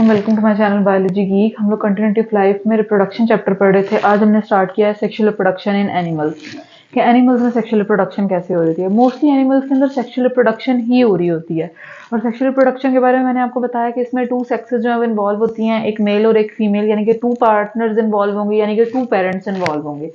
अस्सलाम वालेकुम to my channel biology geek. हम लोग कंटिन्यूटी लाइफ में रिप्रोडक्शन चैप्टर पढ़ रहे थे। आज हमने स्टार्ट किया है सेक्सुअल रिप्रोडक्शन इन एनिमल्स कि एनिमल्स में सेक्सुअल रिप्रोडक्शन कैसे हो रही है। मोस्टली एनिमल्स के अंदर सेक्सुअल रिप्रोडक्शन ही हो रही होती है। और सेक्सुअल रिप्रोडक्शन के बारे में मैंने आपको बताया कि इसमें 2 सेक्सेस जो है इन्वॉल्व होती हैं, एक मेल और एक फीमेल, यानी कि 2 पार्टनर्स इन्वॉल्व होंगे, यानी कि 2 पेरेंट्स इन्वॉल्व होंगे।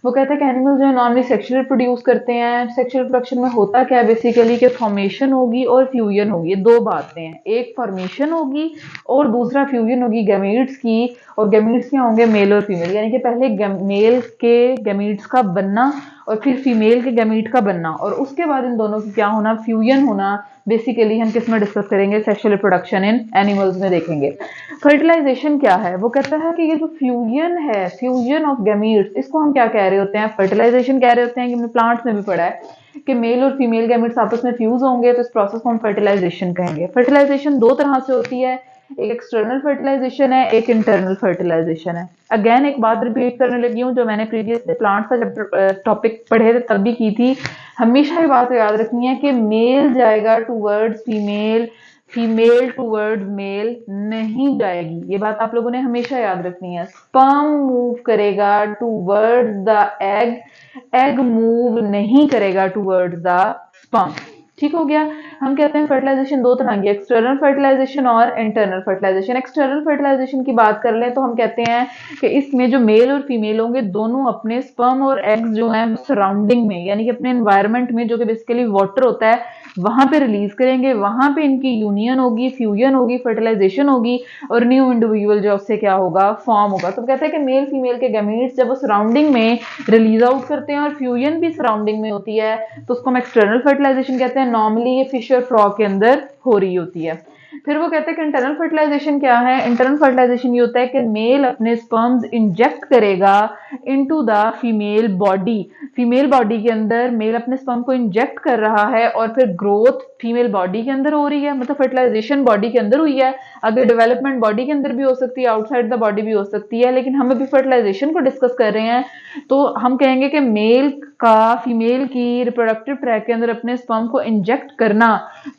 वो कहते हैं कि एनिमल जो है नॉर्मली सेक्सुअल प्रोड्यूस करते हैं। सेक्सुअल प्रोडक्शन में होता क्या है बेसिकली कि फॉर्मेशन होगी और फ्यूजन होगी, ये 2 बातें हैं। एक फॉर्मेशन होगी और दूसरा फ्यूजन होगी गैमीट्स की। और गैमीट्स क्या होंगे? मेल और फीमेल, यानी कि पहले मेल के गैमीट्स का बनना और फिर फीमेल के गैमीट का बनना, और उसके बाद इन दोनों की क्या होना? फ्यूजन होना। बेसिकली हम किस में डिस्कस करेंगे? सेक्सुअल रिप्रोडक्शन इन एनिमल्स में देखेंगे। फर्टिलाइजेशन क्या है? वो कहता है कि ये जो फ्यूजन है, फ्यूजन ऑफ गैमीट्स, इसको हम क्या कह रहे होते हैं? फर्टिलाइजेशन कह रहे होते हैं। कि हमने प्लांट्स में भी पढ़ा है कि मेल और फीमेल गैमीट्स आपस में फ्यूज होंगे तो इस प्रोसेस को हम फर्टिलाइजेशन कहेंगे। फर्टिलाइजेशन 2 तरह से होती है, एक एक्सटर्नल फर्टिलाइजेशन है, एक इंटरनल फर्टिलाइजेशन है। अगेन एक बात रिपीट करने लगी हूँ जो मैंने प्रीवियस प्लांट्स का टॉपिक पढ़े थे तब भी की थी। हमेशा ये बात याद रखनी है कि मेल जाएगा towards female, female towards male नहीं जाएगी। ये बात आप लोगों ने हमेशा याद रखनी है। स्पर्म मूव करेगा towards the egg, egg move नहीं करेगा टूवर्ड्स द स्पर्म। ठीक हो गया। हम कहते हैं फर्टिलाइजेशन 2 तरह की, एक्सटर्नल फर्टिलाइजेशन और इंटरनल फर्टिलाइजेशन। एक्सटर्नल फर्टिलाइजेशन की बात कर लें तो हम कहते हैं कि इसमें जो मेल और फीमेल होंगे दोनों अपने स्पर्म और एग्स जो हैं सराउंडिंग में, यानी कि अपने एनवायरनमेंट में, जो कि बेसिकली वाटर होता है, वहां पे रिलीज करेंगे। वहां पे इनकी यूनियन होगी, फ्यूजन होगी, फर्टिलाइजेशन होगी और न्यू इंडिविजुअल जो उससे क्या होगा? फॉर्म होगा। तो कहते हैं कि मेल फीमेल के गैमीट्स जब वो सराउंडिंग में रिलीज आउट करते हैं और फ्यूजन भी सराउंडिंग में होती है तो उसको हम एक्सटर्नल फर्टिलाइजेशन कहते हैं। नॉर्मली ये फिश और फ्रॉग के अंदर हो रही होती है। फिर वो कहते हैं कि इंटरनल फर्टिलाइजेशन क्या है? इंटरनल फर्टिलाइजेशन ये होता है कि मेल अपने स्पर्म्स इंजेक्ट करेगा into the female body. Female body के अंदर मेल अपने स्पर्म को इंजेक्ट कर रहा है और फिर ग्रोथ फीमेल बॉडी के अंदर हो रही है, मतलब फर्टिलाइजेशन बॉडी के अंदर हुई है। अगर डेवलपमेंट बॉडी के अंदर भी हो सकती है, आउटसाइड द बॉडी भी हो सकती है, लेकिन हम अभी फर्टिलाइजेशन को डिस्कस कर रहे हैं तो हम कहेंगे कि मेल का फीमेल की रिप्रोडक्टिव ट्रैक के अंदर अपने स्पर्म को इंजेक्ट करना,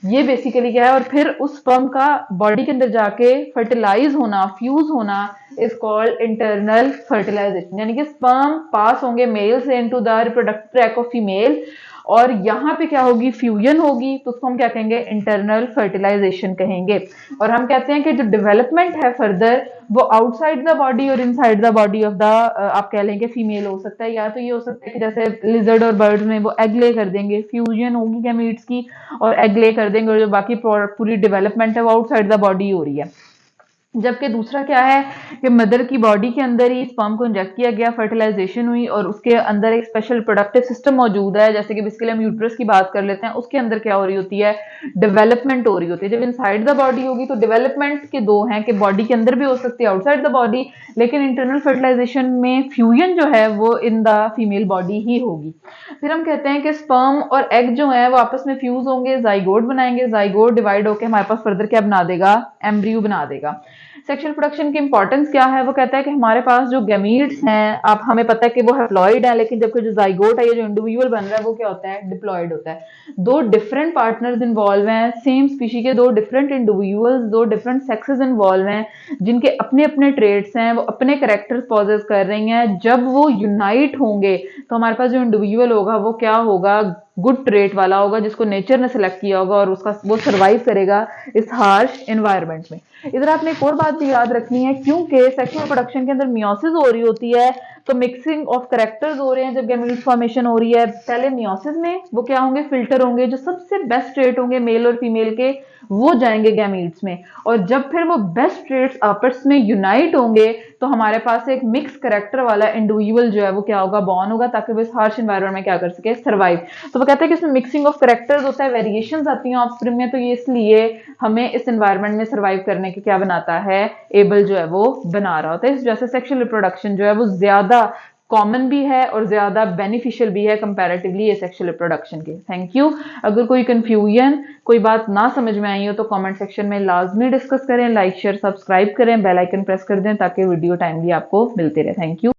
ये बेसिकली क्या है? और फिर उस स्पर्म का बॉडी के अंदर जाके फर्टिलाइज होना, फ्यूज होना इज कॉल्ड इंटरनल फर्टिलाइजेशन। यानी कि स्पर्म पास होंगे मेल से into the reproductive tract of female और यहाँ पे क्या होगी? फ्यूजन होगी, तो उसको हम क्या कहेंगे? इंटरनल फर्टिलाइजेशन कहेंगे। और हम कहते हैं कि जो डेवलपमेंट है फर्दर वो आउटसाइड द बॉडी और inside the body of the आप कह लेंगे फीमेल हो सकता है, या तो ये हो सकता है कि जैसे लिजर्ड और बर्ड्स में वो एग ले कर देंगे, फ्यूजन होगी गैमीट्स की और एग ले कर देंगे, और जो बाकी पूरी डेवलपमेंट है वो आउटसाइड द बॉडी हो रही है। जबकि दूसरा क्या है कि मदर की बॉडी के अंदर ही स्पर्म को इंजेक्ट किया गया, फर्टिलाइजेशन हुई और उसके अंदर एक स्पेशल प्रोडक्टिव सिस्टम मौजूद है। जैसे कि बेसिकली हम यूट्रस की बात कर लेते हैं, उसके अंदर क्या हो रही होती है? डेवलपमेंट हो रही होती है। जब इनसाइड द बॉडी होगी तो डेवलपमेंट के 2 हैं कि बॉडी के अंदर भी हो सकती है, आउटसाइड द बॉडी, लेकिन इंटरनल फर्टिलाइजेशन में फ्यूजन जो है वो इन द फीमेल बॉडी ही होगी। फिर हम कहते हैं कि स्पर्म और एग जो है वो आपस में फ्यूज होंगे, जाइगोट बनाएंगे, जाइगोट डिवाइड होकर हमारे पास फर्दर क्या बना देगा? एम्ब्रियो बना देगा। सेक्सुअल प्रोडक्शन की इंपॉर्टेंस क्या है? वो कहता है कि हमारे पास जो गैमीट्स हैं, आप हमें पता है कि वो हैप्लॉइड है, लेकिन जबकि जो जाइगोट है, ये जो इंडिविजुअल बन रहा है, वो क्या होता है? डिप्लॉइड होता है। 2 डिफरेंट पार्टनर्स इन्वॉल्व हैं, सेम स्पीशी के 2 different individuals, 2 different sexes involve हैं, जिनके अपने अपने ट्रेड्स हैं, वो अपने कैरेक्टर्स पॉजेस कर रही हैं। जब वो यूनाइट होंगे तो हमारे पास जो इंडिविजुअल होगा वो क्या होगा? गुड ट्रेट वाला होगा, जिसको नेचर ने सिलेक्ट किया होगा और उसका वो सर्वाइव करेगा इस हार्श एनवायरनमेंट में। इधर आपने एक और बात भी याद रखनी है, क्योंकि सेक्सुअल प्रोडक्शन के अंदर मियोसिस हो रही होती है तो मिक्सिंग ऑफ कैरेक्टर्स हो रहे हैं। जब गैमीट फॉर्मेशन हो रही है, पहले मियोसिस में वो क्या होंगे? फिल्टर होंगे, जो सबसे बेस्ट ट्रेट होंगे मेल और फीमेल के वो जाएंगे गैमीट्स में, और जब फिर वो बेस्ट ट्रेट्स आपस में यूनाइट होंगे तो हमारे पास एक मिक्स कैरेक्टर वाला इंडिविजुअल जो है वो क्या होगा? बॉर्न होगा, ताकि वो इस हार्श एनवायरनमेंट में क्या कर सके? सर्वाइव। तो वो कहते हैं कि इसमें मिक्सिंग ऑफ कैरेक्टर्स होता है, वेरिएशंस आती हैं ऑफस्प्रिंग में, तो ये इसलिए हमें इस एनवायरनमेंट में सर्वाइव करने के क्या बनाता है? एबल जो है वो बना रहा होता है। इस वजह से सेक्सुअल रिप्रोडक्शन जो है वो ज्यादा कॉमन भी है और ज्यादा बेनिफिशियल भी है कंपैरेटिवली ये सेक्सुअल रिप्रोडक्शन के। Thank you. अगर कोई कंफ्यूजन, कोई बात ना समझ में आई हो तो कमेंट सेक्शन में लाजमी डिस्कस करें, लाइक शेयर सब्सक्राइब करें, बेल आइकन प्रेस कर दें ताकि वीडियो टाइमली आपको मिलते रहे। Thank you.